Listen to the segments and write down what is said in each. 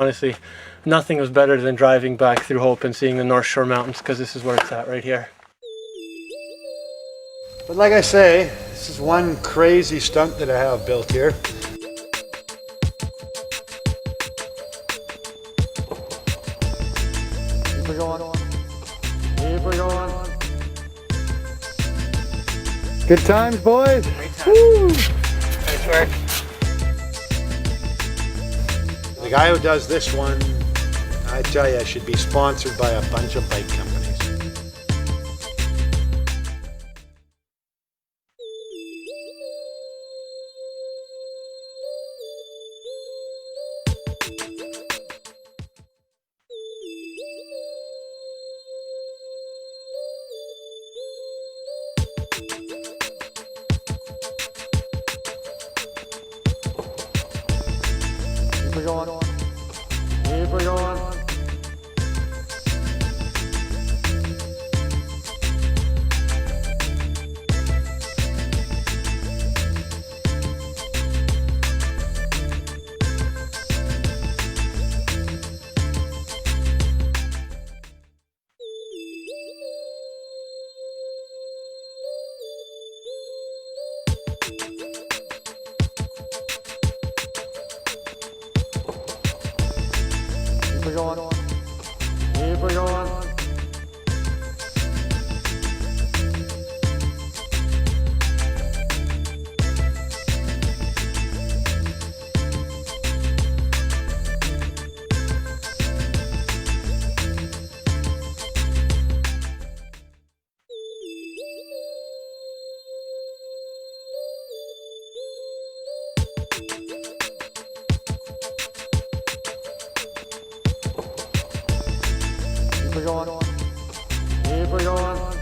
Honestly, nothing was better than driving back through Hope and seeing the North Shore Mountains, because this is where it's at right here. But like I say, this is one crazy stunt that I have built here. Keep it going. Keep it going. Good times, boys. Great time. Woo. Nice work. The guy who does this one, I tell you, should be sponsored by a bunch of bike companies. Keep it going. Keep it going. Keep it going. Keep it going. Keep it going. Keep it going.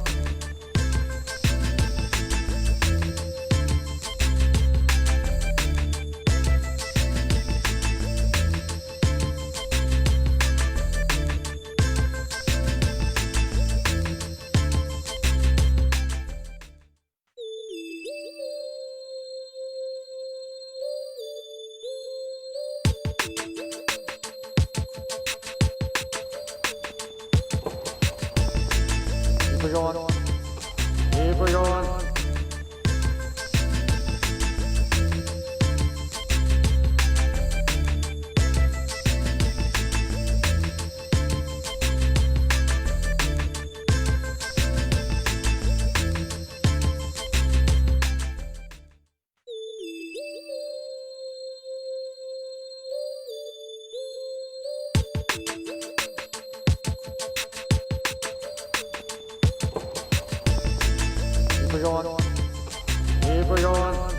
Keep it going. Keep it going. Keep it going. Keep it going.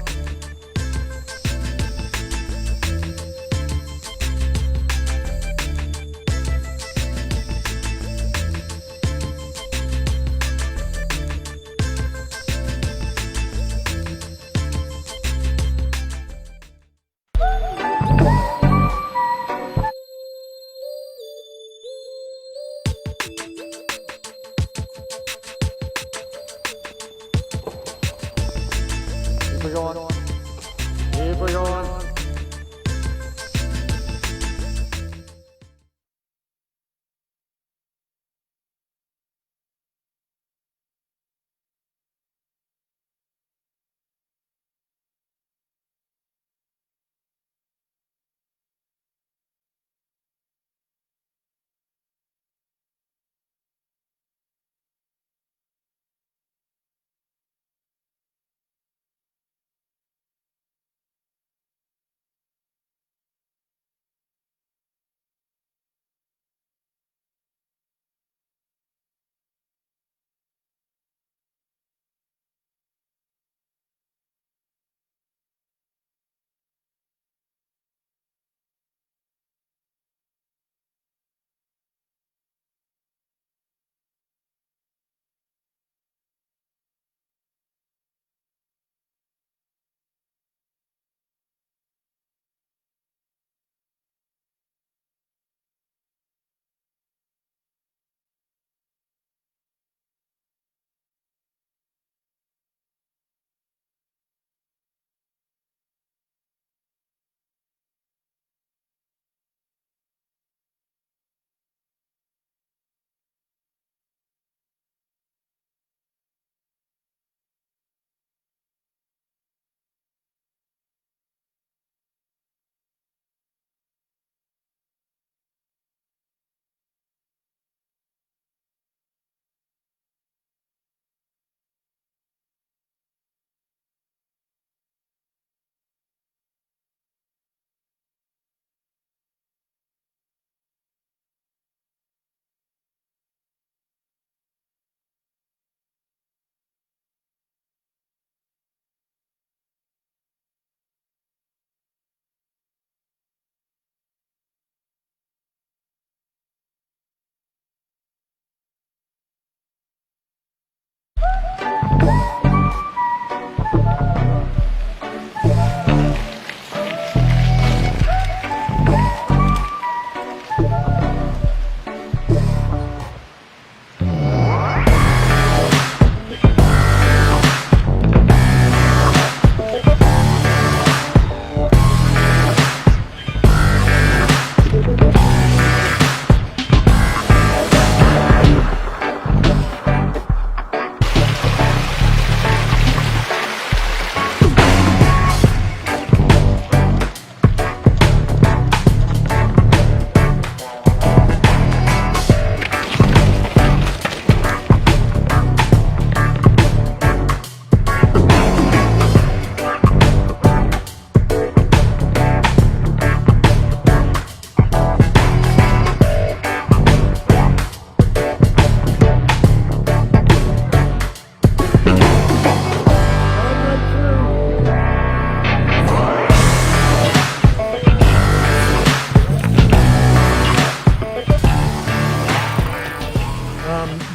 Keep it going. Keep it going.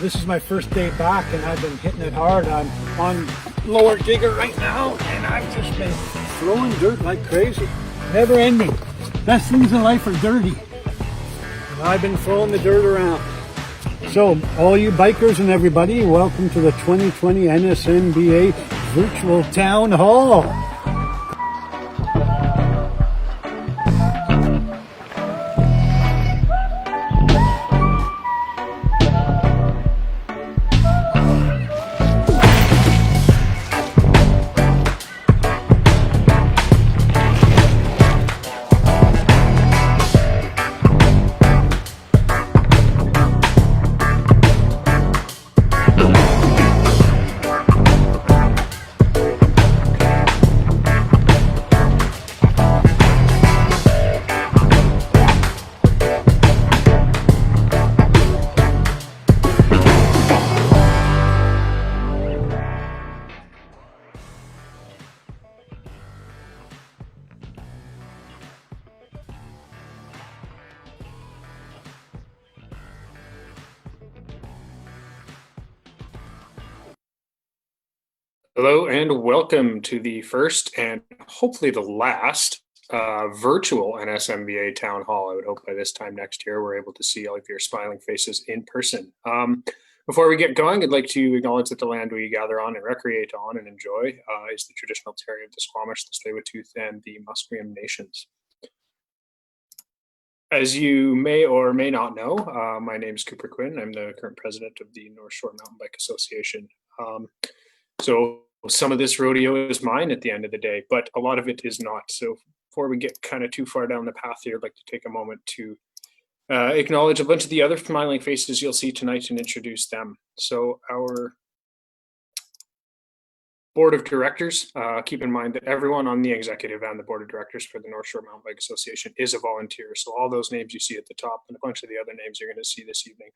this is my first day back and I've been hitting it hard. I'm on lower digger right now and I've just been throwing dirt like crazy. Never ending. Best things in life are dirty. And I've been throwing the dirt around. So, all you bikers and everybody, welcome to the 2020 NSMBA Virtual Town Hall. Hello and welcome to the first and hopefully the last virtual NSMBA Town Hall. I would hope by this time next year we're able to see all of your smiling faces in person. Before we get going, I'd like to acknowledge that the land we gather on and recreate on and enjoy is the traditional territory of the Squamish, the Tsleil-Waututh, and the Musqueam nations. As you may or may not know, my name is Cooper Quinn. I'm the current president of the North Shore Mountain Bike Association. So some of this rodeo is mine at the end of the day, but a lot of it is not. So before we get kind of too far down the path here, I'd like to take a moment to acknowledge a bunch of the other smiling faces you'll see tonight and introduce them. So our board of directors, keep in mind that everyone on the executive and the board of directors for the North Shore Mountain Bike Association is a volunteer. So all those names you see at the top and a bunch of the other names you're going to see this evening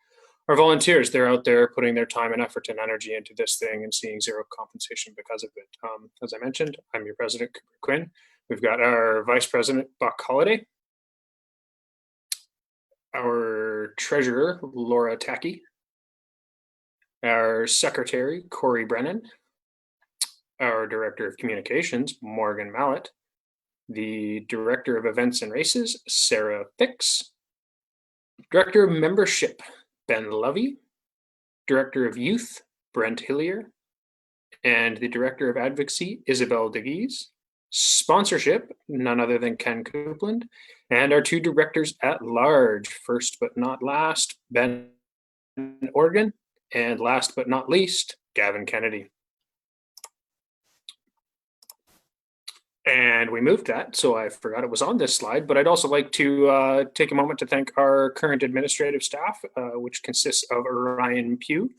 are volunteers. They're out there putting their time and effort and energy into this thing and seeing zero compensation because of it. As I mentioned, I'm your president, Cooper Quinn. We've got our vice president, Buck Holliday, our treasurer, Laura Tacky, our secretary, Corey Brennan, our director of communications, Morgan Mallett, the director of events and races, Sarah Fix, director of membership, Ben Lovey, director of youth, Brent Hillier, and the director of advocacy, Isabel DeGeese, sponsorship, none other than Ken Copeland, and our two directors at large, first but not last, Ben Organ, and last but not least, Gavin Kennedy. And we moved that, so I forgot it was on this slide, but I'd also like to take a moment to thank our current administrative staff, which consists of Ryan Pugh.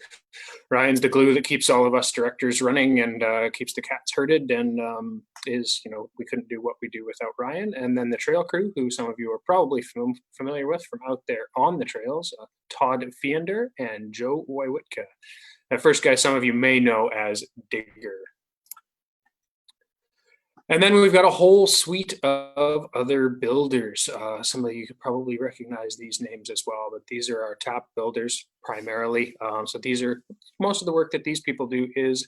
Ryan's the glue that keeps all of us directors running and keeps the cats herded and we couldn't do what we do without Ryan. And then the trail crew, who some of you are probably familiar with from out there on the trails, Todd Fiender and Joe Wojciechowski. That first guy some of you may know as Digger. And then we've got a whole suite of other builders. Some of you could probably recognize these names as well, but these are our top builders primarily. So these are most of the work that these people do is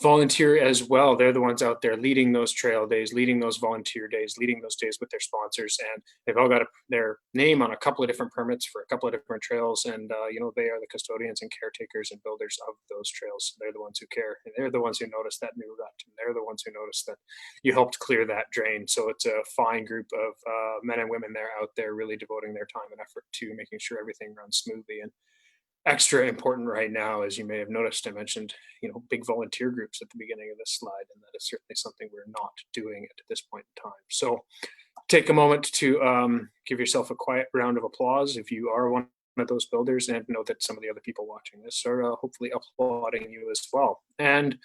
volunteer as well. They're the ones out there leading those trail days, leading those volunteer days, leading those days with their sponsors, and they've all got their name on a couple of different permits for a couple of different trails, and they are the custodians and caretakers and builders of those trails. They're the ones who care, and they're the ones who notice that new rut, and they're the ones who notice that you helped clear that drain. So it's a fine group of men and women there out there really devoting their time and effort to making sure everything runs smoothly. And extra important right now, as you may have noticed, I mentioned, big volunteer groups at the beginning of this slide, and that is certainly something we're not doing at this point in time. So take a moment to give yourself a quiet round of applause if you are one of those builders, and know that some of the other people watching this are hopefully applauding you as well. And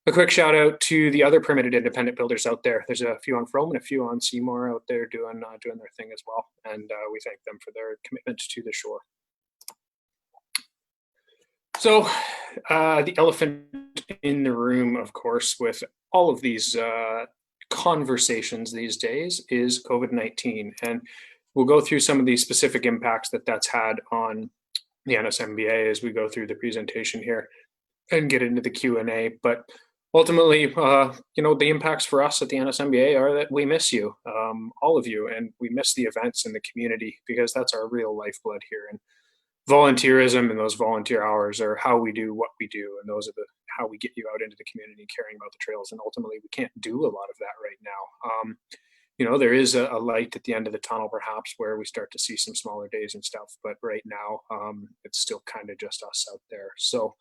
a quick shout out to the other permitted independent builders out there. There's a few on Frome and a few on Seymour out there doing their thing as well, and we thank them for their commitment to the shore. So the elephant in the room, of course, with all of these conversations these days is COVID-19. And we'll go through some of the specific impacts that that's had on the NSMBA as we go through the presentation here and get into the Q&A. But ultimately, the impacts for us at the NSMBA are that we miss you, all of you, and we miss the events in the community because that's our real lifeblood here. And volunteerism and those volunteer hours are how we do what we do, and those are how we get you out into the community caring about the trails. And ultimately, we can't do a lot of that right now. There is a light at the end of the tunnel, perhaps, where we start to see some smaller days and stuff. But right now, it's still kind of just us out there. So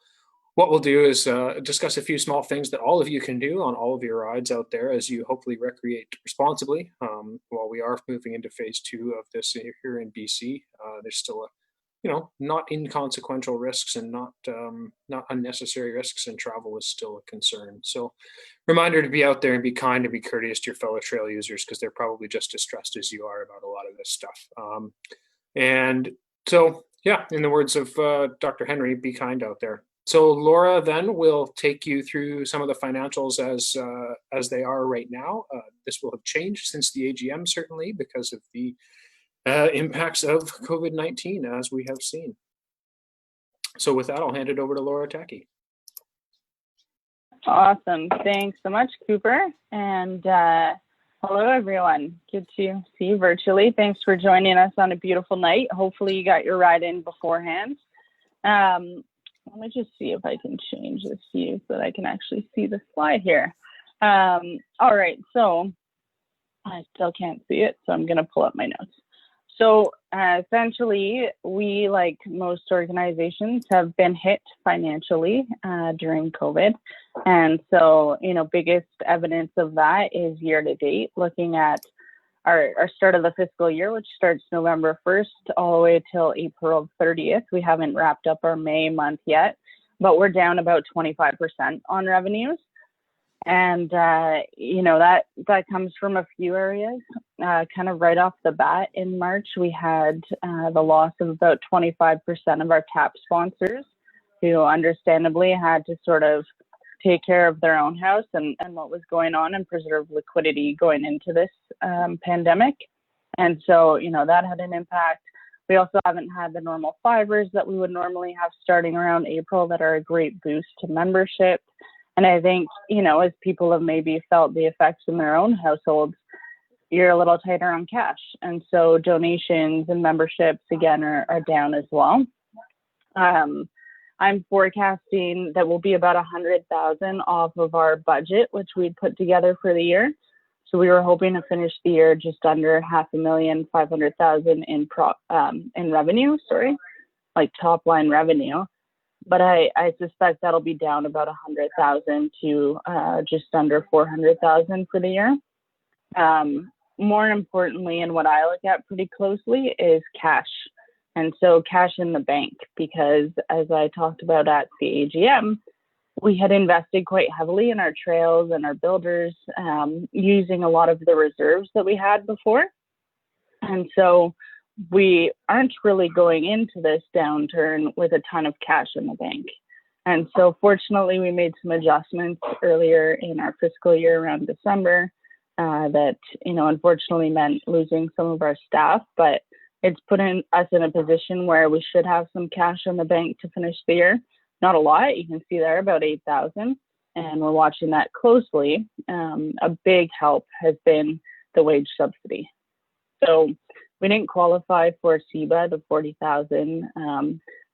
what we'll do is discuss a few small things that all of you can do on all of your rides out there as you hopefully recreate responsibly. While we are moving into phase 2 of this here in BC, there's still not inconsequential risks and not unnecessary risks, and travel is still a concern. So reminder to be out there and be kind and be courteous to your fellow trail users, because they're probably just as stressed as you are about a lot of this stuff. And so, yeah, in the words of Dr. Henry, be kind out there. So Laura then will take you through some of the financials as they are right now. This will have changed since the AGM, certainly, because of the impacts of COVID-19, as we have seen. So with that, I'll hand it over to Laura Tacky. Awesome. Thanks so much, Cooper. And hello, everyone. Good to see you virtually. Thanks for joining us on a beautiful night. Hopefully you got your ride in beforehand. Let me just see if I can change this view so that I can actually see the slide here. All right, so I still can't see it, so I'm going to pull up my notes. So essentially, we, like most organizations, have been hit financially during COVID. And so, biggest evidence of that is year to date, looking at our start of the fiscal year, which starts November 1st all the way till April 30th. We haven't wrapped up our May month yet, but we're down about 25% on revenues. And, that comes from a few areas. Kind of right off the bat in March, we had the loss of about 25% of our TAP sponsors, who understandably had to sort of take care of their own house and what was going on and preserve liquidity going into this pandemic. And so, that had an impact. We also haven't had the normal fivers that we would normally have starting around April that are a great boost to membership. And I think, as people have maybe felt the effects in their own households, you're a little tighter on cash. And so donations and memberships, again, are down as well. I'm forecasting that we'll be about 100,000 off of our budget, which we'd put together for the year. So we were hoping to finish the year just under $500,000 in revenue, like top line revenue. But I suspect that'll be down about 100,000 to just under 400,000 for the year. More importantly, and what I look at pretty closely, is cash. And so cash in the bank, because as I talked about at the AGM, we had invested quite heavily in our trails and our builders, using a lot of the reserves that we had before. And so we aren't really going into this downturn with a ton of cash in the bank. And so fortunately, we made some adjustments earlier in our fiscal year around December that, unfortunately meant losing some of our staff, but it's putting us in a position where we should have some cash in the bank to finish the year. Not a lot, you can see there about 8,000, and we're watching that closely. A big help has been the wage subsidy. So we didn't qualify for CEBA, the 40,000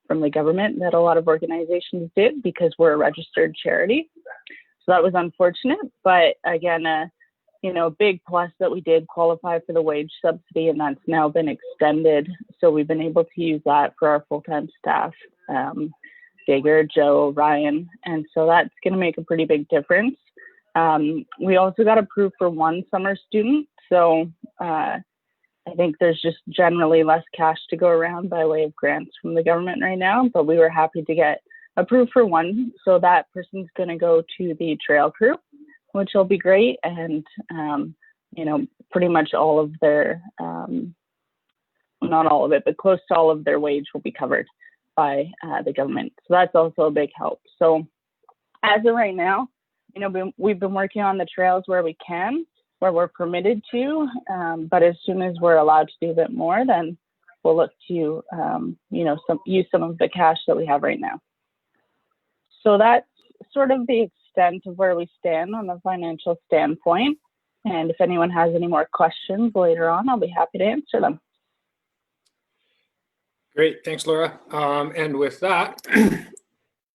from the government that a lot of organizations did, because we're a registered charity. So that was unfortunate, but again, a big plus that we did qualify for the wage subsidy, and that's now been extended. So we've been able to use that for our full-time staff, Digger, Joe, Ryan, and so that's going to make a pretty big difference. We also got approved for one summer student, so I think there's just generally less cash to go around by way of grants from the government right now, but we were happy to get approved for one. So that person's going to go to the trail crew, which will be great. And, pretty much all of their, not all of it, but close to all of their wage will be covered by the government. So that's also a big help. So as of right now, we've been working on the trails where we can, where we're permitted to, but as soon as we're allowed to do a bit more, then we'll look to, use some of the cash that we have right now. So that's sort of the extent of where we stand on the financial standpoint. And if anyone has any more questions later on, I'll be happy to answer them. Great, thanks, Laura. And with that,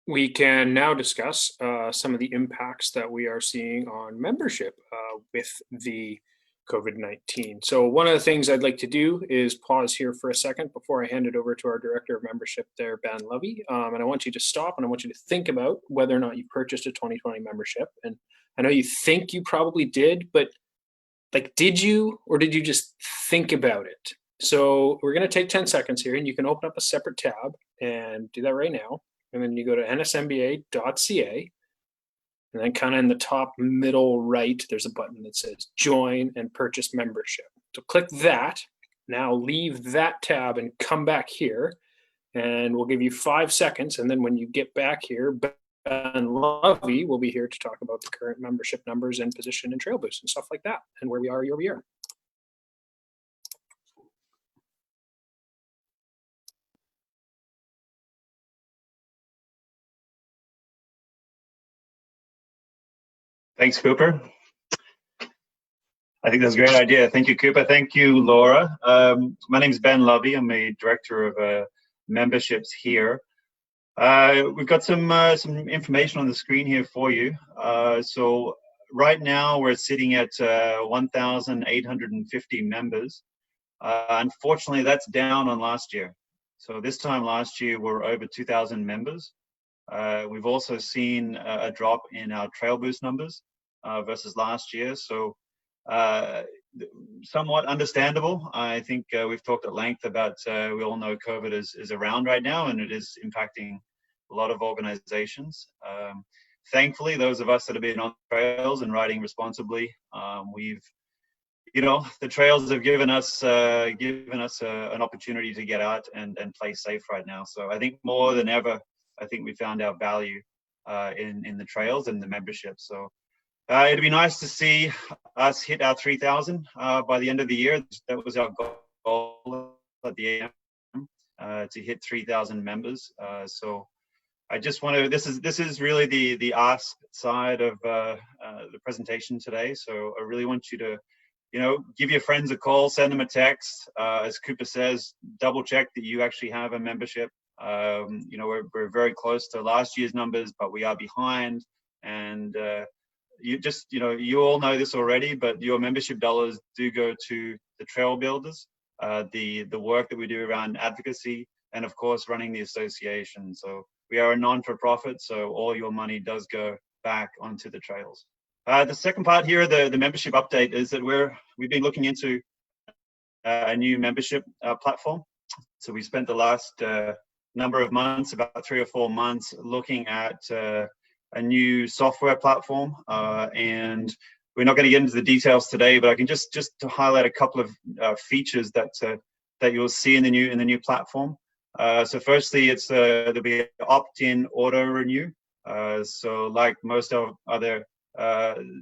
we can now discuss some of the impacts that we are seeing on membership with the COVID-19. So one of the things I'd like to do is pause here for a second before I hand it over to our Director of Membership there, Ben Lovey. And I want you to stop and I want you to think about whether or not you purchased a 2020 membership. And I know you think you probably did, but like, did you, or did you just think about it? So we're going to take 10 seconds here, and you can open up a separate tab and do that right now. And then you go to nsmba.ca, and then kind of in the top middle right, there's a button that says join and purchase membership. So click that. Now leave that tab and come back here, and we'll give you 5 seconds. And then when you get back here, Ben Lovey will be here to talk about the current membership numbers and position and trail boosts and stuff like that, and where we are year over year. Thanks, Cooper. I think that's a great idea. Thank you, Cooper. Thank you, Laura. My name is Ben Lovey. I'm a director of memberships here. We've got some information on the screen here for you. So right now we're sitting at 1,850 members. Unfortunately, that's down on last year. So this time last year, we're over 2,000 members. We've also seen a drop in our Trail Boost numbers versus last year. So somewhat understandable. I think we've talked at length about, we all know COVID is around right now, and it is impacting a lot of organizations. Thankfully, those of us that have been on trails and riding responsibly, the trails have given us an opportunity to get out and play safe right now. So I think more than ever, I think we found our value in the trails and the membership. So it'd be nice to see us hit our 3,000 by the end of the year. That was our goal at the AM, to hit 3,000 members. So I just want to, this is really the ask side of the presentation today. So I really want you to, give your friends a call, send them a text. As Cooper says, double check that you actually have a membership. We're very close to last year's numbers, but we are behind. And you all know this already, but your membership dollars do go to the trail builders, the work that we do around advocacy, and of course running the association. So we are a non-for-profit, so all your money does go back onto the trails. The second part here, the membership update, is that we've been looking into a new membership platform. So we spent the last number of months, about 3 or 4 months, looking at a new software platform, and we're not going to get into the details today, but I can just to highlight a couple of features that you'll see in the new platform. So firstly, there'll be opt-in auto renew. So like most of other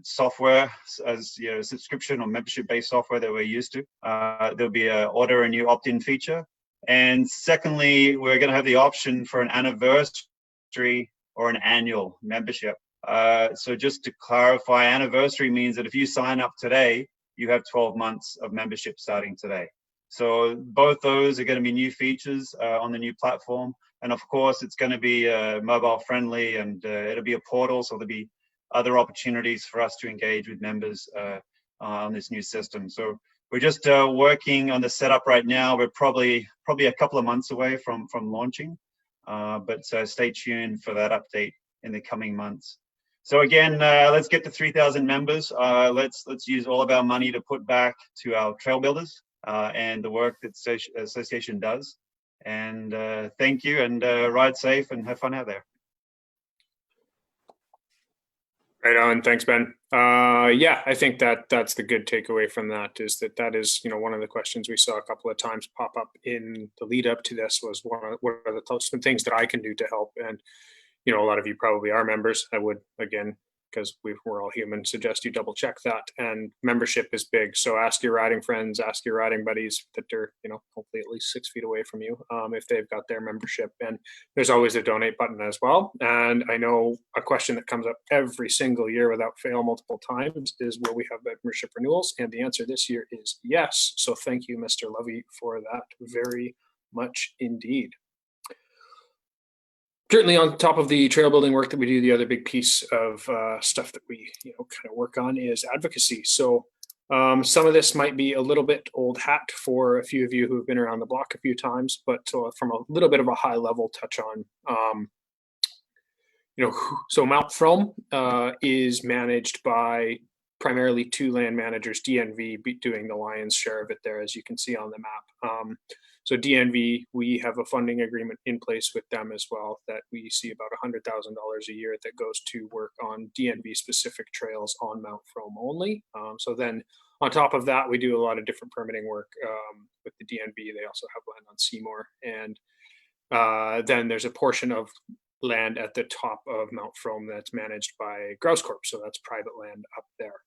software, as subscription or membership-based software that we're used to, there'll be an auto renew opt-in feature. And secondly, we're going to have the option for an anniversary or an annual membership. So just to clarify, anniversary means that if you sign up today, you have 12 months of membership starting today. So both those are going to be new features on the new platform. And of course, it's going to be mobile friendly, and it'll be a portal. So there'll be other opportunities for us to engage with members on this new system. So we're just working on the setup right now. We're probably a couple of months away from launching, but stay tuned for that update in the coming months. So again, let's get to 3,000 members. Let's use all of our money to put back to our trail builders and the work that the association does. And thank you, and ride safe and have fun out there. Right on. Thanks, Ben. Yeah, I think that's the good takeaway from that, is that is, one of the questions we saw a couple of times pop up in the lead up to this was what are the some things that I can do to help. And, a lot of you probably are members. I would, again, because we're all human, suggest you double check that. And membership is big. So ask your riding friends, ask your riding buddies that are, hopefully at least 6 feet away from you, if they've got their membership. And there's always a donate button as well. And I know a question that comes up every single year without fail multiple times is, will we have membership renewals? And the answer this year is yes. So thank you, Mr. Lovey, for that very much indeed. Certainly on top of the trail building work that we do, the other big piece of stuff that we kind of work on is advocacy. So some of this might be a little bit old hat for a few of you who've been around the block a few times, but from a little bit of a high level touch on, so Mount Frome is managed by primarily 2 land managers, DNV doing the lion's share of it there, as you can see on the map. So DNV, we have a funding agreement in place with them as well that we see about $100,000 a year that goes to work on DNV specific trails on Mount Frome only. So then on top of that, we do a lot of different permitting work with the DNV. They also have land on Seymour. And then there's a portion of land at the top of Mount Frome that's managed by Grouse Corp. So that's private land up there.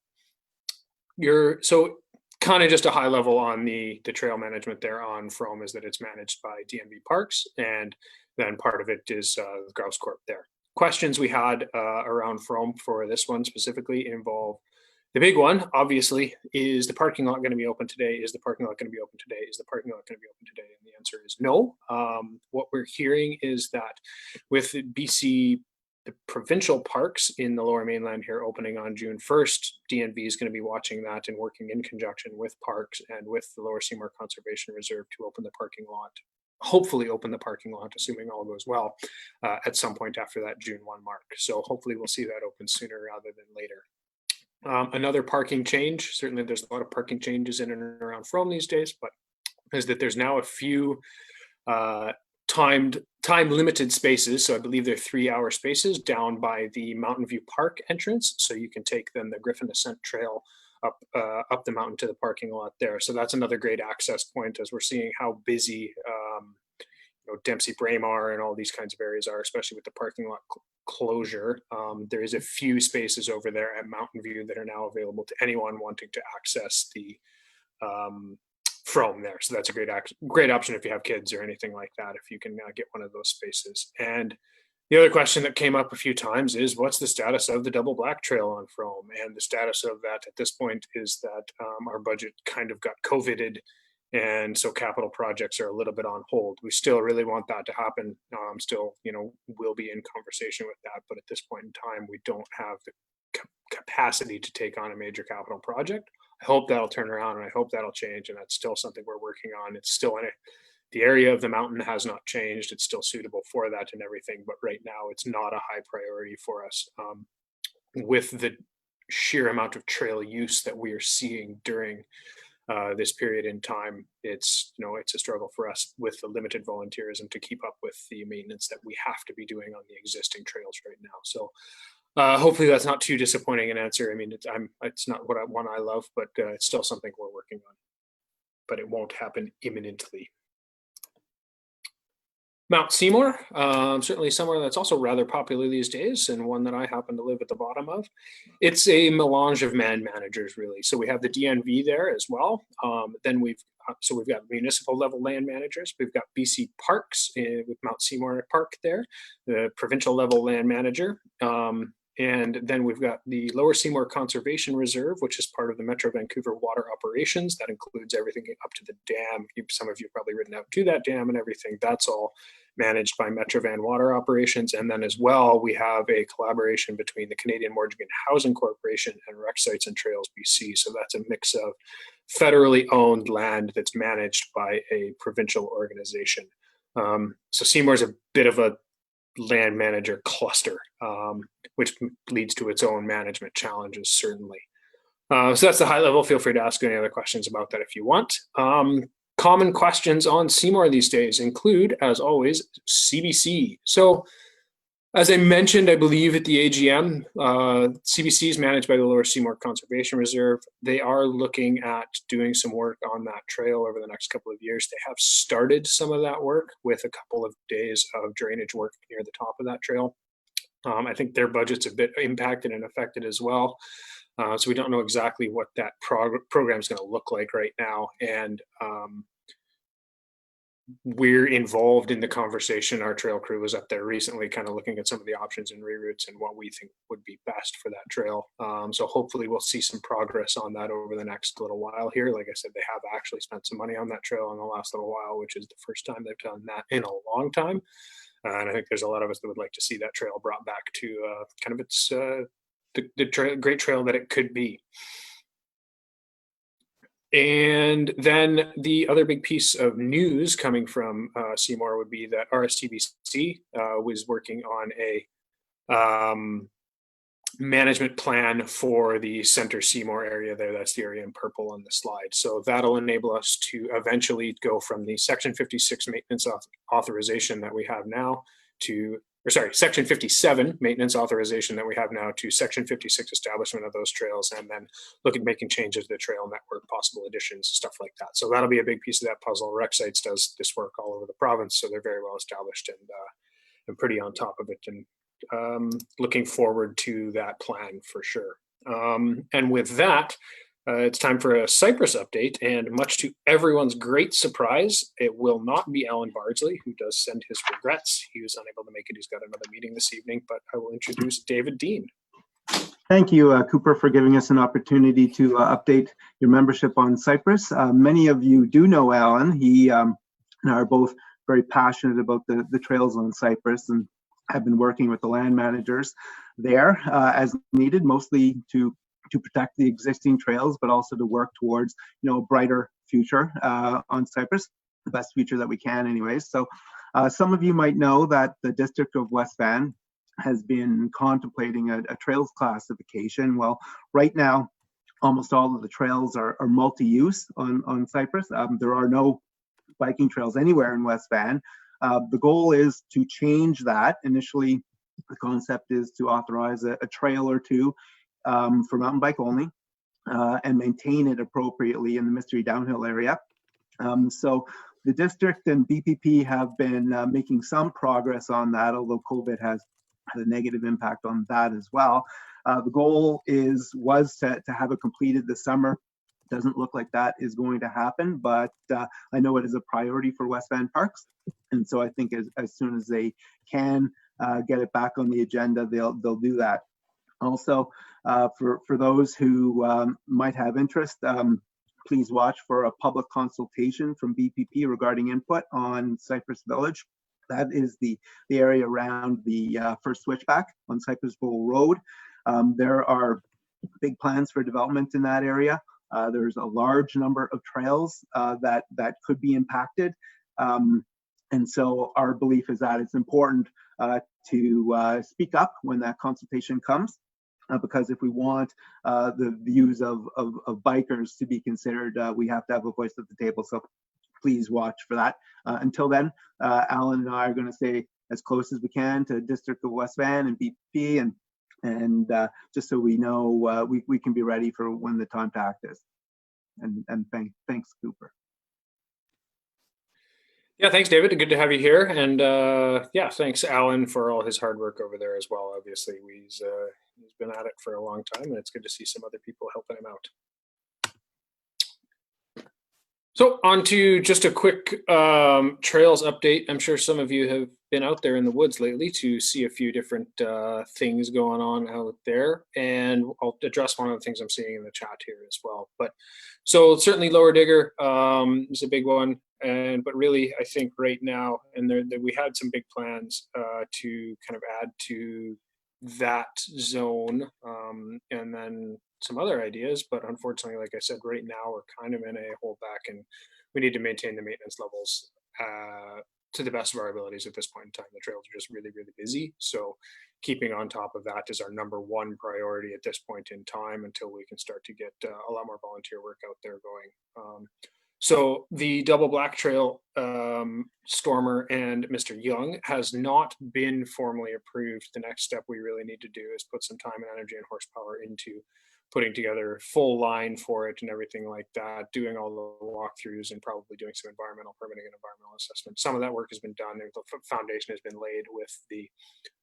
So kind of just a high level on the trail management there on Frome is that it's managed by DNV Parks, and then part of it is Grouse Corp there. Questions we had around Frome for this one specifically involve the big one, obviously, is the parking lot going to be open today? Is the parking lot going to be open today? Is the parking lot going to be open today? And the answer is no. What we're hearing is that with BC, the provincial parks in the Lower Mainland here opening on June 1st, DNV is going to be watching that and working in conjunction with parks and with the Lower Seymour Conservation Reserve to open the parking lot, hopefully open the parking lot, assuming all goes well, at some point after that June 1 mark. So hopefully we'll see that open sooner rather than later. Another parking change, certainly there's a lot of parking changes in and around Frome these days, but is that there's now a few time limited spaces. So I believe they're 3-hour spaces down by the Mountain View Park entrance. So you can take then the Griffin Ascent Trail up the mountain to the parking lot there. So that's another great access point as we're seeing how busy Dempsey Braemar and all these kinds of areas are, especially with the parking lot closure. There is a few spaces over there at Mountain View that are now available to anyone wanting to access the Frome there. So that's a great option if you have kids or anything like that, if you can get one of those spaces. And the other question that came up a few times is, what's the status of the Double Black Trail on Frome? And the status of that at this point is that our budget kind of got COVIDed, and so capital projects are a little bit on hold. We still really want that to happen. Still, we'll be in conversation with that, but at this point in time, we don't have the capacity to take on a major capital project. I hope that'll turn around, and I hope that'll change, and that's still something we're working on. It's still the area of the mountain has not changed. It's still suitable for that and everything, but right now it's not a high priority for us. With the sheer amount of trail use that we are seeing during this period in time, it's a struggle for us with the limited volunteerism to keep up with the maintenance that we have to be doing on the existing trails right now. So hopefully that's not too disappointing an answer. I mean, it's not one I love, but it's still something we're working on, but it won't happen imminently. Mount Seymour, certainly somewhere that's also rather popular these days, and one that I happen to live at the bottom of. It's a melange of land managers, really. So we have the DNV there as well. Then we've got municipal level land managers. We've got BC Parks with Mount Seymour Park there, the provincial level land manager. And then we've got the Lower Seymour Conservation Reserve, which is part of the Metro Vancouver water operations. That includes everything up to the dam. Some of you have probably ridden out to that dam and everything. That's all managed by Metro Van Water Operations. And then as well, we have a collaboration between the Canadian Mortgage and Housing Corporation and Rec Sites and Trails BC. So that's a mix of federally owned land that's managed by a provincial organization. So Seymour's a bit of a land manager cluster, which leads to its own management challenges, certainly. So that's the high level. Feel free to ask any other questions about that if you want. Common questions on Seymour these days include, as always, CBC. So as I mentioned, I believe at the AGM, CBC is managed by the Lower Seymour Conservation Reserve. They are looking at doing some work on that trail over the next couple of years. They have started some of that work with a couple of days of drainage work near the top of that trail. I think their budget's a bit impacted and affected as well. So we don't know exactly what that program is going to look like right now. And we're involved in the conversation. Our trail crew was up there recently, kind of looking at some of the options and reroutes and what we think would be best for that trail. So hopefully we'll see some progress on that over the next little while here. Like I said, they have actually spent some money on that trail in the last little while, which is the first time they've done that in a long time. And I think there's a lot of us that would like to see that trail brought back to kind of its the great trail that it could be. And then the other big piece of news coming from Seymour would be that RSTBC was working on a management plan for the center Seymour area there. That's the area in purple on the slide. So that'll enable us to eventually go from the Section 56 maintenance authorization that we have now to, or sorry, Section 57 maintenance authorization that we have now to Section 56 establishment of those trails, and then look at making changes to the trail network, possible additions, stuff like that. So that'll be a big piece of that puzzle. Rec Sites does this work all over the province, so they're very well established and pretty on top of it, and looking forward to that plan for sure. And with that, it's time for a Cypress update, and much to everyone's great surprise, it will not be Alan Bardsley, who does send his regrets. He was unable to make it. He's got another meeting this evening, but I will introduce David Dean. Thank you, Cooper, for giving us an opportunity to update your membership on Cypress. Many of you do know Alan. He and I are both very passionate about the trails on Cypress, and have been working with the land managers there as needed, mostly to protect the existing trails, but also to work towards, a brighter future on Cypress, the best future that we can anyways. So some of you might know that the District of West Van has been contemplating a trails classification. Well, right now, almost all of the trails are multi-use on Cypress. There are no biking trails anywhere in West Van. The goal is to change that. Initially, the concept is to authorize a trail or two for mountain bike only, and maintain it appropriately in the Mystery Downhill area. So the district and BPP have been making some progress on that, although COVID has had a negative impact on that as well. The goal was to have it completed this summer. Doesn't look like that is going to happen, but I know it is a priority for West Van Parks, and so I think as soon as they can get it back on the agenda, they'll do that. Also, for those who might have interest, please watch for a public consultation from BPP regarding input on Cypress Village. That is the area around the first switchback on Cypress Bowl Road. There are big plans for development in that area. There's a large number of trails that could be impacted. And so our belief is that it's important to speak up when that consultation comes, because if we want the views of bikers to be considered, we have to have a voice at the table. So please watch for that. Until then, Alan and I are going to stay as close as we can to District of West Van and BP, and just so we know we can be ready for when the time to act is. And thanks, Cooper. Yeah, thanks, David. Good to have you here. And yeah, thanks, Alan, for all his hard work over there as well. Obviously, he's been at it for a long time, and it's good to see some other people helping him out. So on to just a quick trails update. I'm sure some of you have been out there in the woods lately to see a few different things going on out there. And I'll address one of the things I'm seeing in the chat here as well. But so certainly Lower Digger is a big one. But really, I think right now, and we had some big plans to kind of add to that zone, and then some other ideas. But unfortunately, like I said, right now we're kind of in a holdback, and we need to maintain the maintenance levels to the best of our abilities at this point in time. The trails are just really, really busy. So keeping on top of that is our number one priority at this point in time until we can start to get a lot more volunteer work out there going. So the Double Black Trail, Stormer and Mr. Young has not been formally approved. The next step we really need to do is put some time and energy and horsepower into putting together full line for it and everything like that, doing all the walkthroughs and probably doing some environmental permitting and environmental assessment. Some of that work has been done. The foundation has been laid with the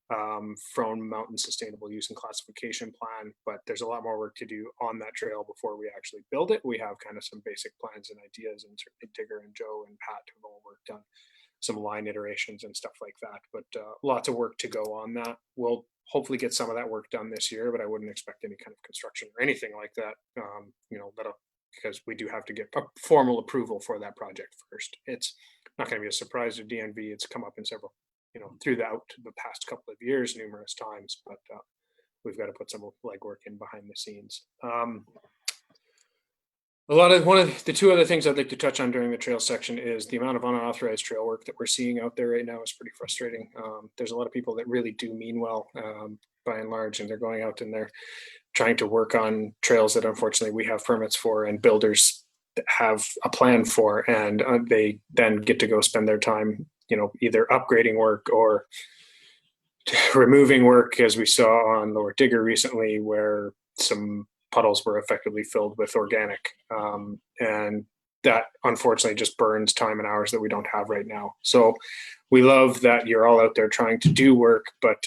from Mountain Sustainable Use and Classification Plan, but there's a lot more work to do on that trail before we actually build it. We have kind of some basic plans and ideas, and certainly Digger and Joe and Pat have all worked on some line iterations and stuff like that, but lots of work to go on that. We'll hopefully get some of that work done this year, but I wouldn't expect any kind of construction or anything like that, because we do have to get a formal approval for that project first. It's not going to be a surprise to DNV. It's come up in several, throughout the past couple of years, numerous times, but we've got to put some legwork in behind the scenes. One of the two other things I'd like to touch on during the trail section is the amount of unauthorized trail work that we're seeing out there right now is pretty frustrating. There's a lot of people that really do mean well, by and large, and they're going out and they're trying to work on trails that unfortunately we have permits for and builders have a plan for, and they then get to go spend their time, either upgrading work or removing work, as we saw on Lower Digger recently, where some puddles were effectively filled with organic, and that unfortunately just burns time and hours that we don't have right now. So we love that you're all out there trying to do work, but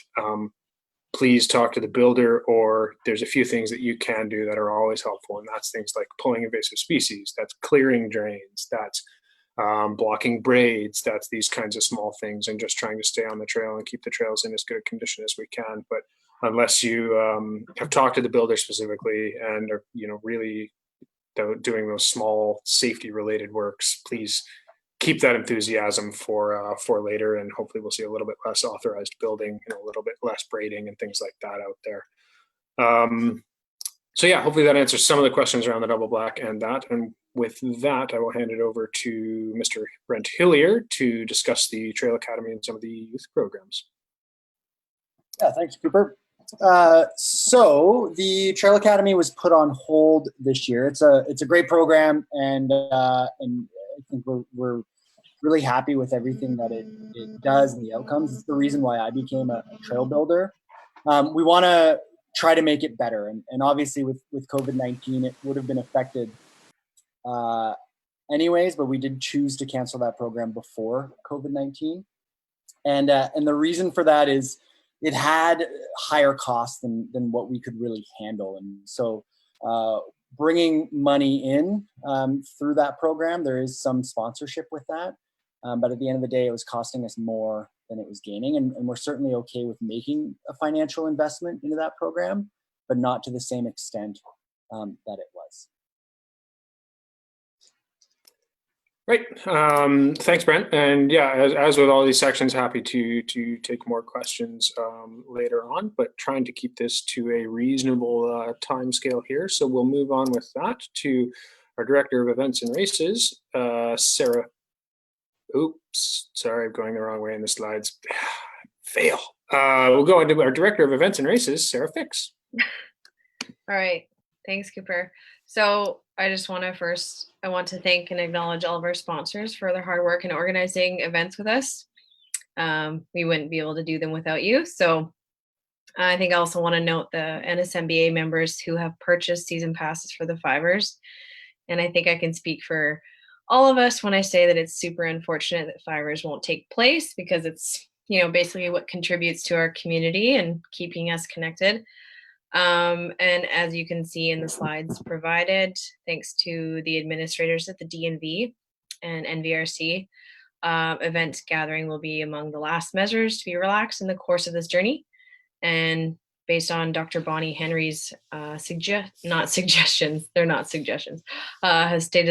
please talk to the builder, or there's a few things that you can do that are always helpful, and that's things like pulling invasive species, that's clearing drains, that's blocking braids, that's these kinds of small things, and just trying to stay on the trail and keep the trails in as good a condition as we can. But unless you have talked to the builder specifically and are really doing those small safety related works, please keep that enthusiasm for later, and hopefully we'll see a little bit less authorized building, a little bit less braiding and things like that out there. So yeah, hopefully that answers some of the questions around the double black and that. And with that, I will hand it over to Mr. Brent Hillier to discuss the Trail Academy and some of the youth programs. Yeah, thanks, Cooper. So the Trail Academy was put on hold this year. It's a great program, and I think we're really happy with everything that it does and the outcomes. It's the reason why I became a trail builder. We want to try to make it better, and obviously with COVID-19, it would have been affected anyways, but we did choose to cancel that program before COVID-19, and the reason for that is it had higher costs than what we could really handle. And so bringing money in through that program, there is some sponsorship with that. But at the end of the day, it was costing us more than it was gaining. And we're certainly okay with making a financial investment into that program, but not to the same extent that it was. Great. Thanks, Brent. And yeah, as with all these sections, happy to take more questions later on, but trying to keep this to a reasonable time scale here. So we'll move on with that to our Director of Events and Races, Sarah. Oops, sorry, I'm going the wrong way in the slides. Fail. We'll go into our Director of Events and Races, Sarah Fix. All right. Thanks, Cooper. So I just want to thank and acknowledge all of our sponsors for their hard work in organizing events with us. We wouldn't be able to do them without you. So I think I also want to note the NSMBA members who have purchased season passes for the Fivers. And I think I can speak for all of us when I say that it's super unfortunate that Fivers won't take place, because it's, basically what contributes to our community and keeping us connected. And as you can see in the slides provided, thanks to the administrators at the DNV and NVRC, event gathering will be among the last measures to be relaxed in the course of this journey. And based on Dr. Bonnie Henry's has stated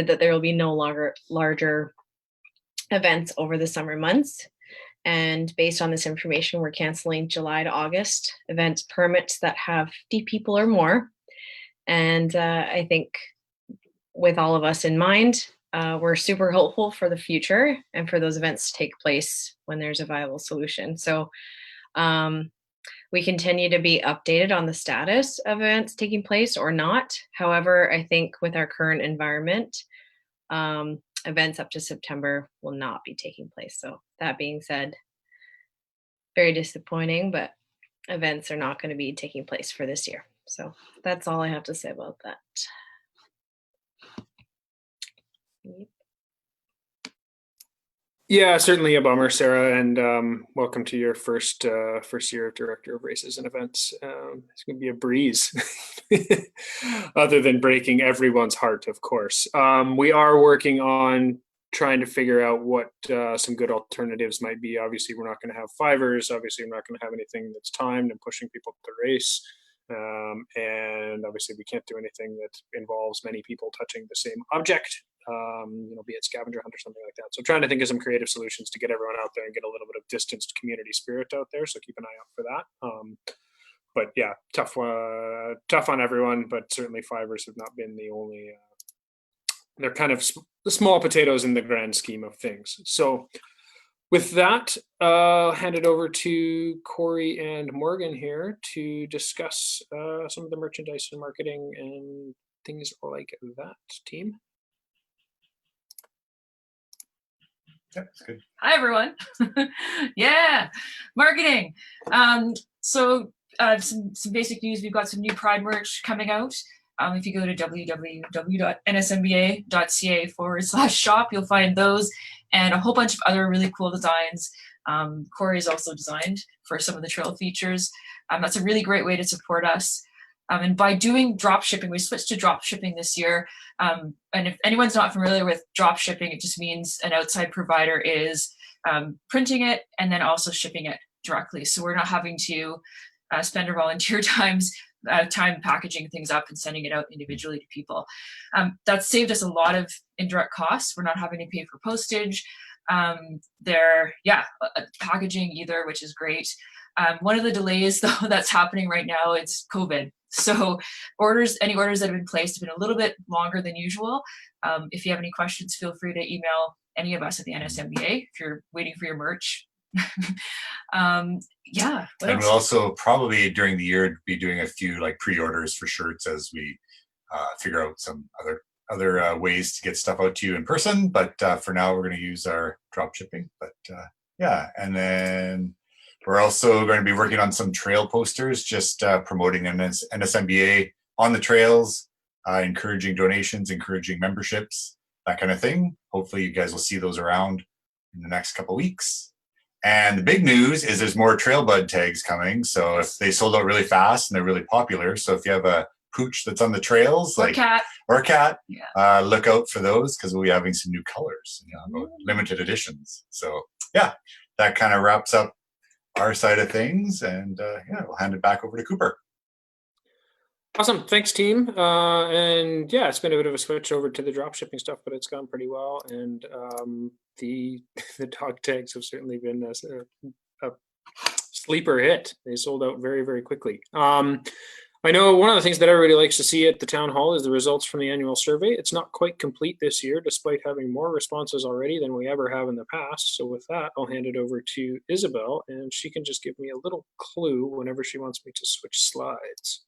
that there will be no larger events over the summer months. And based on this information, we're canceling July to August event permits that have 50 people or more. And I think with all of us in mind, we're super hopeful for the future and for those events to take place when there's a viable solution. So we continue to be updated on the status of events taking place or not. However, I think with our current environment, events up to September will not be taking place. So that being said, very disappointing, but events are not going to be taking place for this year. So that's all I have to say about that. Yep. Yeah, certainly a bummer, Sarah, and welcome to your first year of director of races and events. It's going to be a breeze, other than breaking everyone's heart, of course. We are working on trying to figure out what some good alternatives might be. Obviously, we're not going to have fivers. Obviously, we're not going to have anything that's timed and pushing people to race. And obviously, we can't do anything that involves many people touching the same object. Be it scavenger hunt or something like that. So trying to think of some creative solutions to get everyone out there and get a little bit of distanced community spirit out there. So keep an eye out for that. But yeah, tough on everyone, but certainly fivers have not been the only, they're kind of the small potatoes in the grand scheme of things. So with that, I'll hand it over to Corey and Morgan here to discuss some of the merchandise and marketing and things like that. Team. Yeah, that's good. Hi, everyone. Yeah, marketing. Some basic news. We've got some new Pride merch coming out. If you go to www.nsmba.ca/shop, you'll find those and a whole bunch of other really cool designs. Corey's also designed for some of the trail features. That's a really great way to support us. And by doing drop shipping, we switched to drop shipping this year. And if anyone's not familiar with drop shipping, it just means an outside provider is printing it and then also shipping it directly. So we're not having to spend our volunteer time packaging things up and sending it out individually to people. That's saved us a lot of indirect costs. We're not having to pay for postage. Packaging either, which is great. One of the delays though that's happening right now is COVID. So any orders that have been placed have been a little bit longer than usual. If you have any questions, feel free to email any of us at the NSMBA if you're waiting for your merch. And we'll also probably during the year be doing a few like pre-orders for shirts as we figure out some other ways to get stuff out to you in person. But for now, we're going to use our drop shipping. But and then we're also going to be working on some trail posters, just promoting NSMBA on the trails, encouraging donations, encouraging memberships, that kind of thing. Hopefully you guys will see those around in the next couple of weeks. And the big news is there's more trail bud tags coming. So if they sold out really fast and they're really popular. So if you have a pooch that's on the trails, or a cat, look out for those because we'll be having some new colors, limited editions. So yeah, that kind of wraps up our side of things, and we'll hand it back over to Cooper. Awesome, thanks team. And yeah, it's been a bit of a switch over to the drop shipping stuff, but it's gone pretty well. And the dog tags have certainly been a sleeper hit. They sold out very, very quickly. I know one of the things that everybody likes to see at the town hall is the results from the annual survey. It's not quite complete this year, despite having more responses already than we ever have in the past. So with that, I'll hand it over to Isabel, and she can just give me a little clue whenever she wants me to switch slides.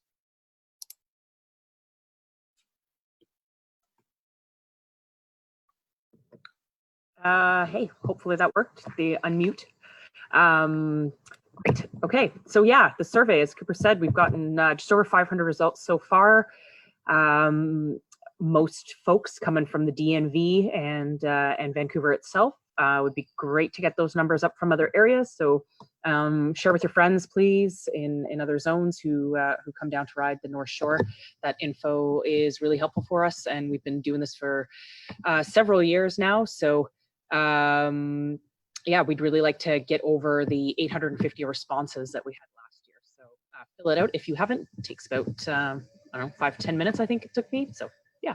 Hey, hopefully that worked, the unmute. Great. Okay, so yeah, the survey, as Cooper said, we've gotten just over 500 results so far. Most folks coming from the DNV and Vancouver itself. Would be great to get those numbers up from other areas. So share with your friends, please, in other zones who come down to ride the North Shore. That info is really helpful for us, and we've been doing this for several years now. So yeah, we'd really like to get over the 850 responses that we had last year. So fill it out if you haven't. It takes about, I don't know, 5 to 10 minutes, I think it took me. So yeah.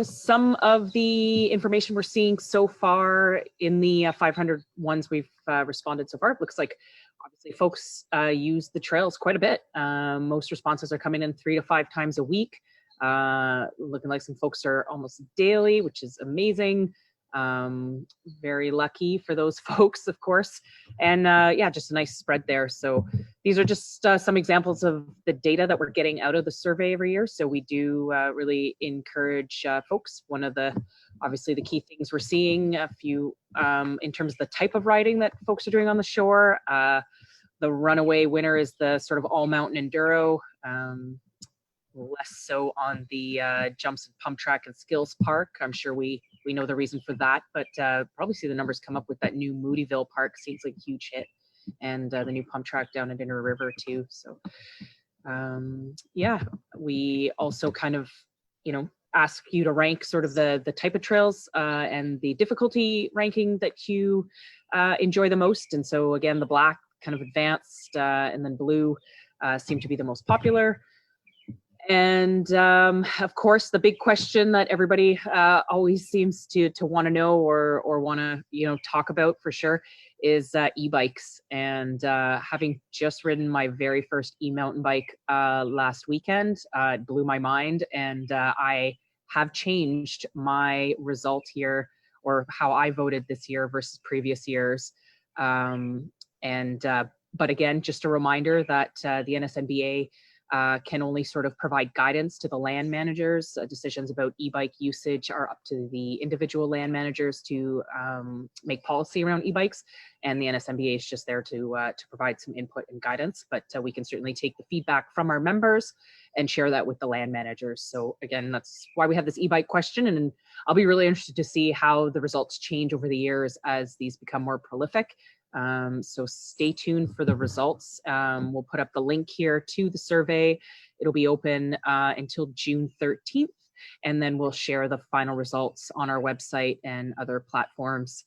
Some of the information we're seeing so far in the 500 ones we've responded so far, it looks like obviously folks use the trails quite a bit. Most responses are coming in 3 to 5 times a week. Looking like some folks are almost daily, which is amazing. Very lucky for those folks, of course. And yeah, just a nice spread there. So these are just some examples of the data that we're getting out of the survey every year. So we do really encourage folks. One of the, obviously the key things we're seeing, a few in terms of the type of riding that folks are doing on the shore. The runaway winner is the sort of all mountain enduro. Less so on the jumps and pump track and skills park. I'm sure we we know the reason for that, but probably see the numbers come up with that new Moodyville Park. Seems like a huge hit, and the new pump track down at Inner River too. So yeah, we also kind of, ask you to rank sort of the type of trails and the difficulty ranking that you enjoy the most. And so again, the black, kind of advanced, and then blue seem to be the most popular. And of course, the big question that everybody always seems to want to know or want to talk about for sure is e-bikes. And having just ridden my very first e-mountain bike last weekend, it blew my mind, and I have changed my result here, or how I voted this year versus previous years. But again, just a reminder that the NSMBA can only sort of provide guidance to the land managers. Decisions about e-bike usage are up to the individual land managers to make policy around e-bikes, and the NSMBA is just there to provide some input and guidance. But we can certainly take the feedback from our members and share that with the land managers. So again, that's why we have this e-bike question, and I'll be really interested to see how the results change over the years as these become more prolific. So stay tuned for the results. We'll put up the link here to the survey. It'll be open until June 13th, and then we'll share the final results on our website and other platforms,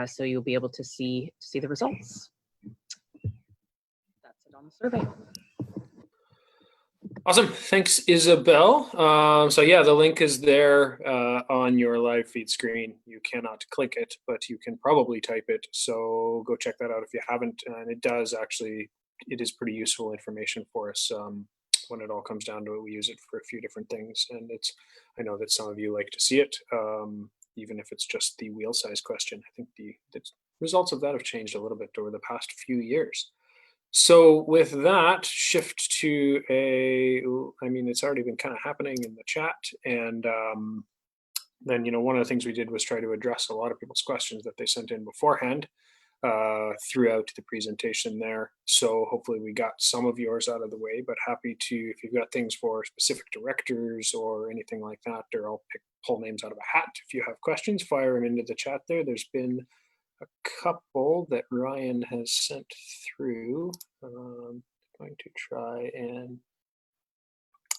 so you'll be able to see the results. That's it on the survey. Awesome. Thanks, Isabel. So yeah, the link is there on your live feed screen. You cannot click it, but you can probably type it. So go check that out if you haven't. And it is pretty useful information for us when it all comes down to it. We use it for a few different things. And I know that some of you like to see it, even if it's just the wheel size question. I think the results of that have changed a little bit over the past few years. So with that, shift to it's already been kind of happening in the chat. And then, one of the things we did was try to address a lot of people's questions that they sent in beforehand throughout the presentation there. So hopefully we got some of yours out of the way, but happy to, if you've got things for specific directors or anything like that, or I'll pull names out of a hat. If you have questions, fire them into the chat there. There's been a couple that Ryan has sent through. I'm going to try and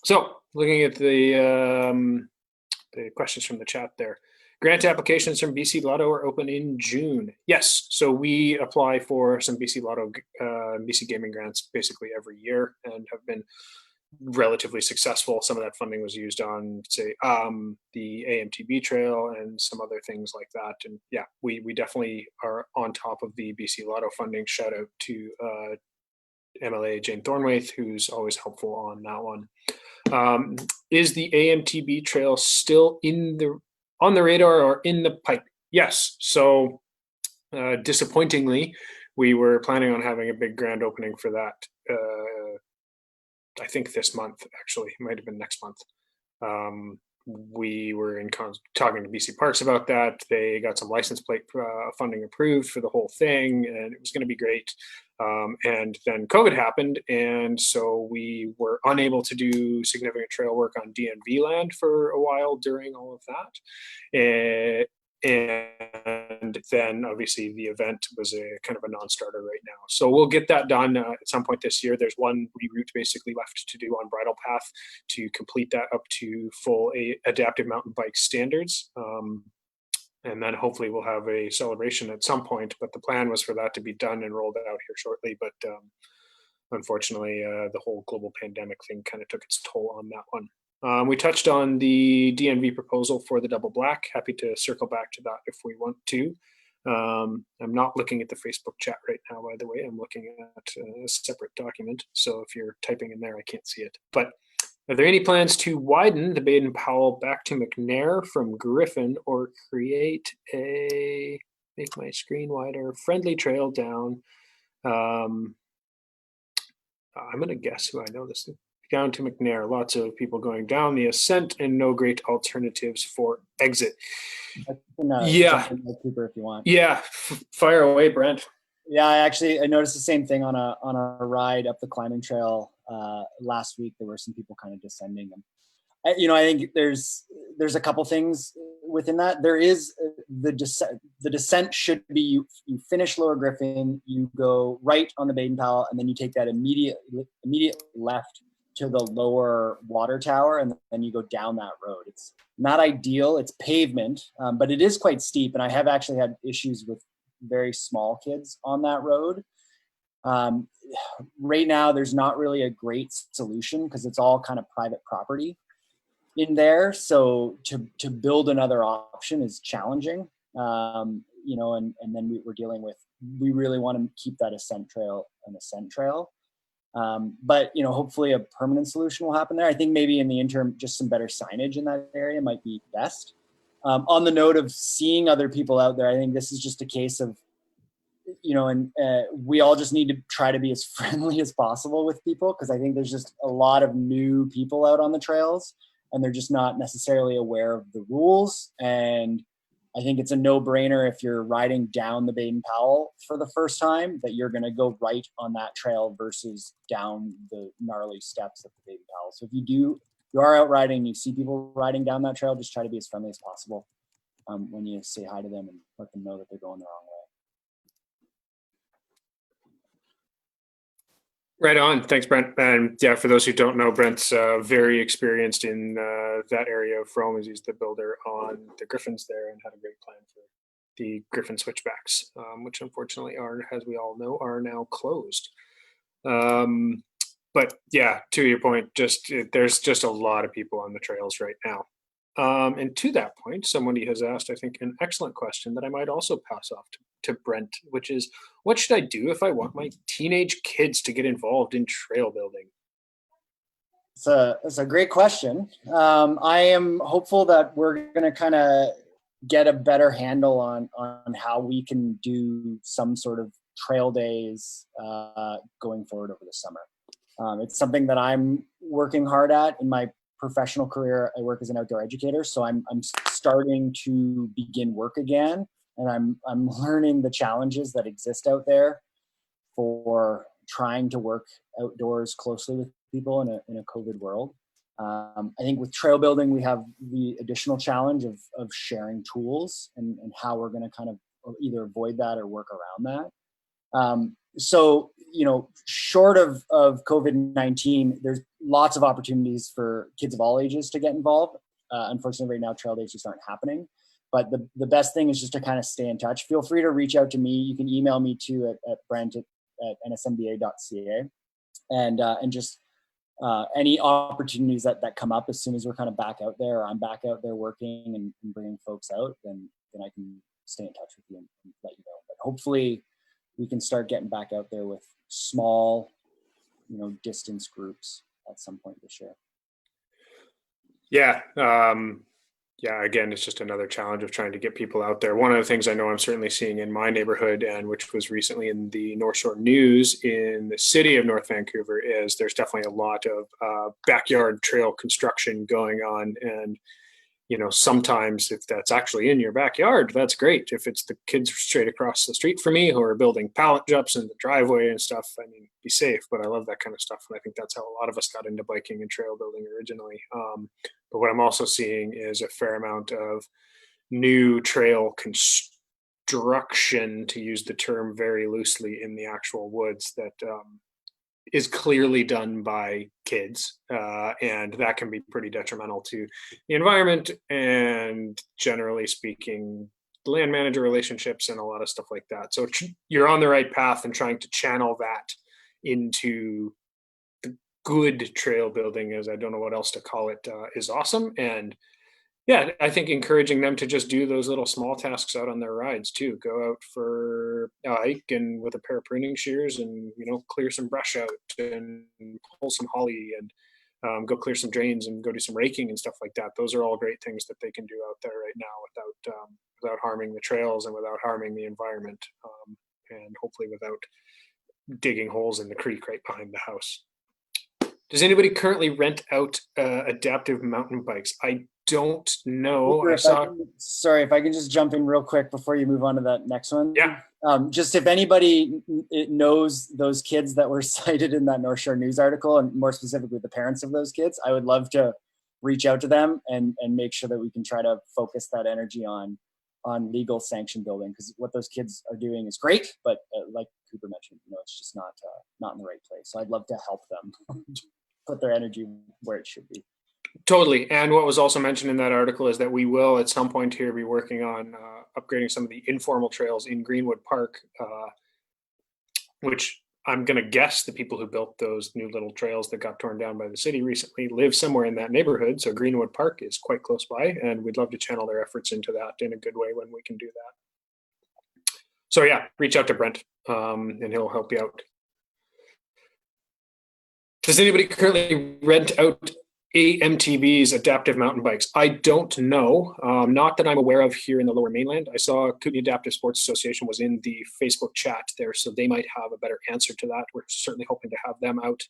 so looking at the questions from the chat there. Grant applications from BC Lotto are open in June. Yes, so we apply for some BC Lotto, BC Gaming grants basically every year and have been relatively successful. Some of that funding was used on, say, the AMTB trail and some other things like that. And yeah, we definitely are on top of the BC Lotto funding. Shout out to MLA Jane Thornwaith, who's always helpful on that one. Is the AMTB trail still on the radar or in the pipe? Yes. So disappointingly, we were planning on having a big grand opening for that. I think this month, actually, it might have been next month. We were talking to BC Parks about that. They got some license plate funding approved for the whole thing, and it was going to be great. And then COVID happened, and so we were unable to do significant trail work on DNV land for a while during all of that. And then obviously the event was a kind of a non-starter right now. So we'll get that done at some point this year. There's one reroute basically left to do on Bridle Path to complete that up to full adaptive mountain bike standards. And then hopefully we'll have a celebration at some point, but the plan was for that to be done and rolled out here shortly. But unfortunately, the whole global pandemic thing kind of took its toll on that one. We touched on the DNV proposal for the double black. Happy to circle back to that if we want to. I'm not looking at the Facebook chat right now, by the way. I'm looking at a separate document. So if you're typing in there, I can't see it. But are there any plans to widen the Baden Powell back to McNair from Griffin, or create make my screen wider, friendly trail down? I'm going to guess who I know this is. Down to McNair, lots of people going down the ascent and no great alternatives for exit. Yeah, Cooper, if you want. Yeah, fire away, Brent. Yeah, I noticed the same thing on a ride up the climbing trail last week. There were some people kind of descending, and I think there's a couple things within that. There is the descent should be you finish Lower Griffin, you go right on the Baden Powell, and then you take that immediate left to the lower water tower, and then you go down that road. It's not ideal. It's pavement, but it is quite steep, and I have actually had issues with very small kids on that road. Right now, there's not really a great solution because it's all kind of private property in there. So to build another option is challenging, you know, and then we're dealing with, we really want to keep that ascent trail an ascent trail. But, you know, hopefully a permanent solution will happen there. I think maybe in the interim, just some better signage in that area might be best. On the note of seeing other people out there, I think this is just a case of, you know, and we all just need to try to be as friendly as possible with people, because I think there's just a lot of new people out on the trails and they're just not necessarily aware of the rules. And I think it's a no-brainer if you're riding down the Baden Powell for the first time that you're going to go right on that trail versus down the gnarly steps of the Baden Powell. So if you are out riding, you see people riding down that trail, just try to be as friendly as possible when you say hi to them and let them know that they're going the wrong way. Right on. Thanks, Brent. And yeah, for those who don't know, Brent's very experienced in that area of Frome, as he's the builder on the Griffins there and had a great plan for the Griffin switchbacks, which unfortunately are, as we all know, are now closed. But yeah, to your point, there's just a lot of people on the trails right now. And to that point, somebody has asked, I think, an excellent question that I might also pass off to Brent, which is, what should I do if I want my teenage kids to get involved in trail building? It's a great question. I am hopeful that we're going to kind of get a better handle on how we can do some sort of trail days going forward over the summer. It's something that I'm working hard at in my professional career. I work as an outdoor educator, so I'm starting to begin work again, and I'm learning the challenges that exist out there for trying to work outdoors closely with people in a COVID world. I think with trail building, we have the additional challenge of sharing tools and how we're going to kind of either avoid that or work around that. So, you know, short of COVID-19, there's lots of opportunities for kids of all ages to get involved. Unfortunately, right now, trail days just aren't happening. But the best thing is just to kind of stay in touch. Feel free to reach out to me. You can email me too at brent@nsmba.ca. And just any opportunities that come up as soon as we're kind of back out there, or I'm back out there working and bringing folks out, then I can stay in touch with you and let you know. But hopefully we can start getting back out there with small, you know, distance groups at some point this year. Yeah. Yeah, again, it's just another challenge of trying to get people out there. One of the things I know I'm certainly seeing in my neighborhood, and which was recently in the North Shore News in the city of North Vancouver, is there's definitely a lot of backyard trail construction going on. And, you know, sometimes if that's actually in your backyard, that's great. If it's the kids straight across the street from me who are building pallet jumps in the driveway and stuff, I mean, be safe. But I love that kind of stuff. And I think that's how a lot of us got into biking and trail building originally. But what I'm also seeing is a fair amount of new trail construction, to use the term very loosely, in the actual woods that is clearly done by kids, and that can be pretty detrimental to the environment and, generally speaking, land manager relationships and a lot of stuff like that. So you're on the right path, and trying to channel that into the good trail building, as I don't know what else to call it, is awesome. And yeah, I think encouraging them to just do those little small tasks out on their rides too. Go out for a hike and with a pair of pruning shears and, you know, clear some brush out and pull some holly and go clear some drains and go do some raking and stuff like that. Those are all great things that they can do out there right now without harming the trails and without harming the environment, and hopefully without digging holes in the creek right behind the house. Does anybody currently rent out adaptive mountain bikes? I don't know. Sorry, if I can just jump in real quick before you move on to that next one. Yeah. Just if anybody knows those kids that were cited in that North Shore News article, and more specifically the parents of those kids, I would love to reach out to them and make sure that we can try to focus that energy on legal sanction building, because what those kids are doing is great, but like Cooper mentioned, it's just not in the right place. So I'd love to help them put their energy where it should be. Totally. And what was also mentioned in that article is that we will at some point here be working on upgrading some of the informal trails in Greenwood Park, which I'm going to guess the people who built those new little trails that got torn down by the city recently live somewhere in that neighborhood. So Greenwood Park is quite close by, and we'd love to channel their efforts into that in a good way when we can do that. So yeah, reach out to Brent and he'll help you out. Does anybody currently rent out AMTB's adaptive mountain bikes? I don't know. Not that I'm aware of here in the Lower Mainland. I saw Kootenai Adaptive Sports Association was in the Facebook chat there, so they might have a better answer to that. We're certainly hoping to have them out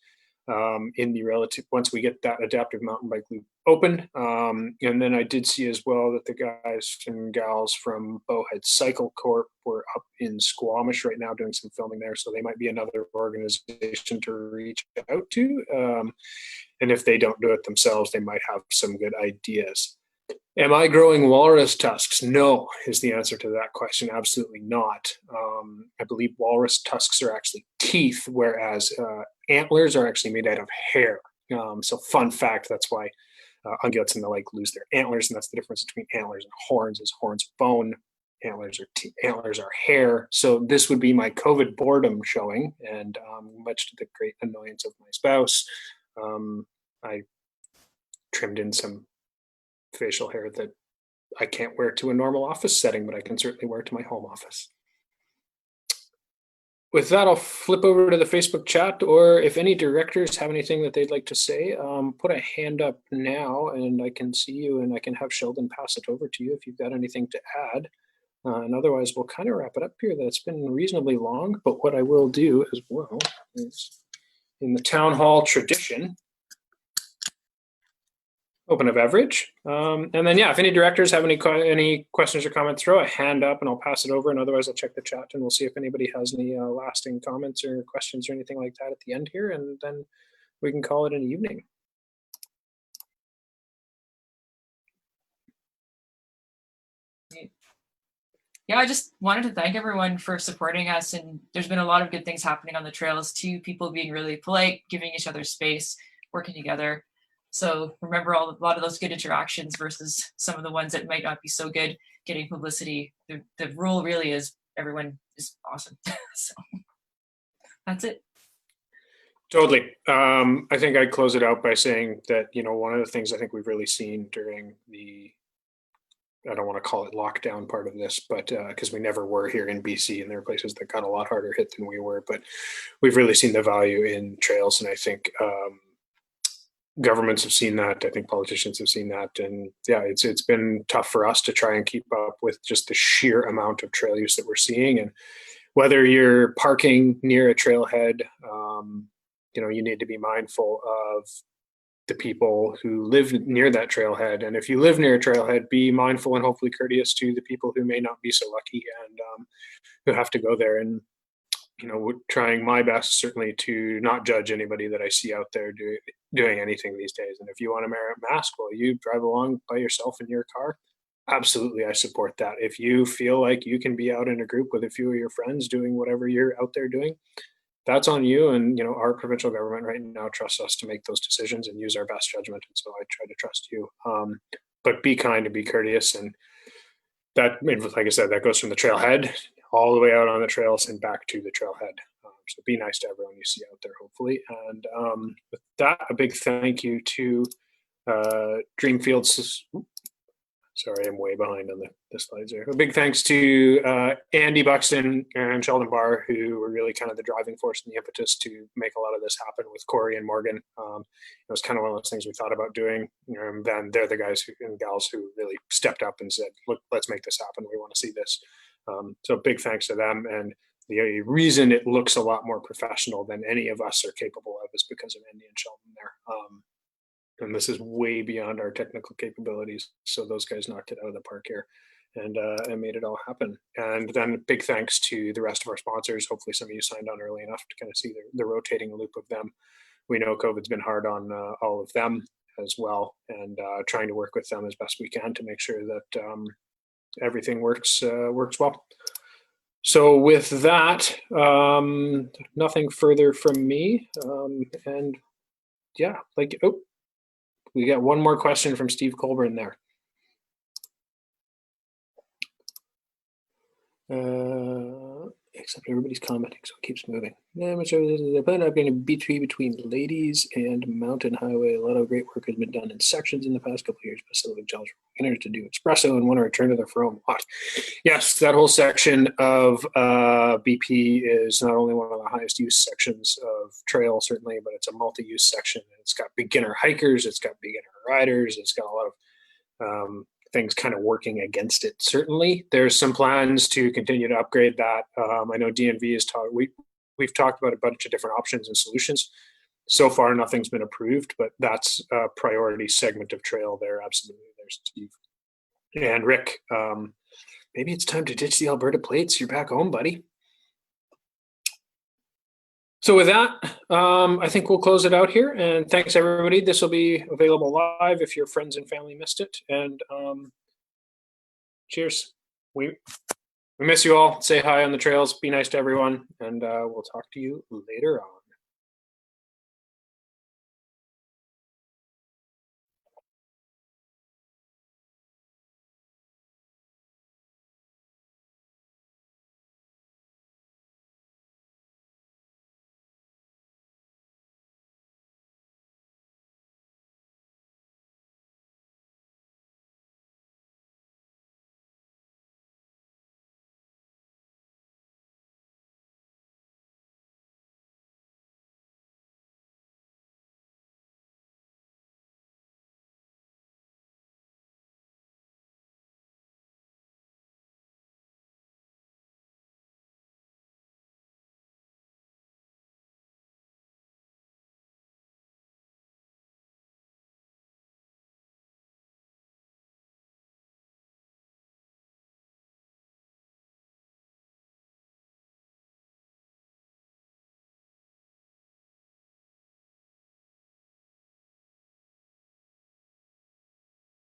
in the relative once we get that adaptive mountain bike loop open. And then I did see as well that the guys and gals from Bowhead Cycle Corp were up in Squamish right now doing some filming there, so they might be another organization to reach out to. And if they don't do it themselves, they might have some good ideas. Am I growing walrus tusks? No, is the answer to that question. Absolutely not. I believe walrus tusks are actually teeth, whereas antlers are actually made out of hair. So fun fact, that's why ungulates and the like lose their antlers, and that's the difference between antlers and horns, is horns are bone, antlers are hair. So this would be my COVID boredom showing, and much to the great annoyance of my spouse, I trimmed in some facial hair that I can't wear to a normal office setting, but I can certainly wear to my home office. With that, I'll flip over to the Facebook chat, or if any directors have anything that they'd like to say, put a hand up now and I can see you, and I can have Sheldon pass it over to you if you've got anything to add. And otherwise, we'll kind of wrap it up here. That's been reasonably long, but what I will do as well is, in the town hall tradition, open a beverage. And then, yeah, if any directors have any questions or comments, throw a hand up and I'll pass it over. And otherwise, I'll check the chat and we'll see if anybody has any lasting comments or questions or anything like that at the end here. And then we can call it an evening. Yeah, I just wanted to thank everyone for supporting us. And there's been a lot of good things happening on the trails too. People being really polite, giving each other space, working together. So remember a lot of those good interactions versus some of the ones that might not be so good, getting publicity. The rule really is everyone is awesome. So that's it. Totally. I think I'd close it out by saying that, one of the things I think we've really seen during the, I don't want to call it lockdown part of this, but because we never were here in BC, and there are places that got a lot harder hit than we were, but we've really seen the value in trails. And I think governments have seen that. I think politicians have seen that. And yeah, it's been tough for us to try and keep up with just the sheer amount of trail use that we're seeing. And whether you're parking near a trailhead, you need to be mindful of the people who live near that trailhead. And if you live near a trailhead, be mindful and hopefully courteous to the people who may not be so lucky and who have to go there. And trying my best certainly to not judge anybody that I see out there doing anything these days. And if you want to wear a mask while you drive along by yourself in your car, absolutely, I support that. If you feel like you can be out in a group with a few of your friends doing whatever you're out there doing, that's on you. And our provincial government right now trusts us to make those decisions and use our best judgment. And so I try to trust you. But be kind and be courteous. And that, like I said, that goes from the trailhead all the way out on the trails and back to the trailhead. So be nice to everyone you see out there, hopefully. And with that, a big thank you to Dreamfield. Sorry, I'm way behind on the slides there. A big thanks to Andy Buxton and Sheldon Barr, who were really kind of the driving force and the impetus to make a lot of this happen with Corey and Morgan. It was kind of one of those things we thought about doing. And then they're the guys and gals who really stepped up and said, look, let's make this happen. We want to see this. So big thanks to them. And the reason it looks a lot more professional than any of us are capable of is because of Andy and Sheldon there. And this is way beyond our technical capabilities. So those guys knocked it out of the park here and made it all happen. And then big thanks to the rest of our sponsors. Hopefully some of you signed on early enough to kind of see the rotating loop of them. We know COVID's been hard on all of them as well, and trying to work with them as best we can to make sure that everything works well. So with that, nothing further from me. And yeah, like, oh, we got one more question from Steve Colburn there. Except everybody's commenting, so it keeps moving. Yeah, they're planning on being between Ladies and Mountain Highway. A lot of great work has been done in sections in the past couple of years, but still challenge for beginners to do espresso and want to return to their own lot. Yes, that whole section of BP is not only one of the highest use sections of trail, certainly, but it's a multi-use section. It's got beginner hikers, it's got beginner riders, it's got a lot of things kind of working against it. Certainly, there's some plans to continue to upgrade that. I know DNV is we've talked about a bunch of different options and solutions. So far, nothing's been approved, but that's a priority segment of trail there. Absolutely, there's Steve and Rick. Maybe it's time to ditch the Alberta plates. You're back home, buddy. So with that, I think we'll close it out here. And thanks, everybody. This will be available live if your friends and family missed it. And cheers. We miss you all. Say hi on the trails. Be nice to everyone. And we'll talk to you later on.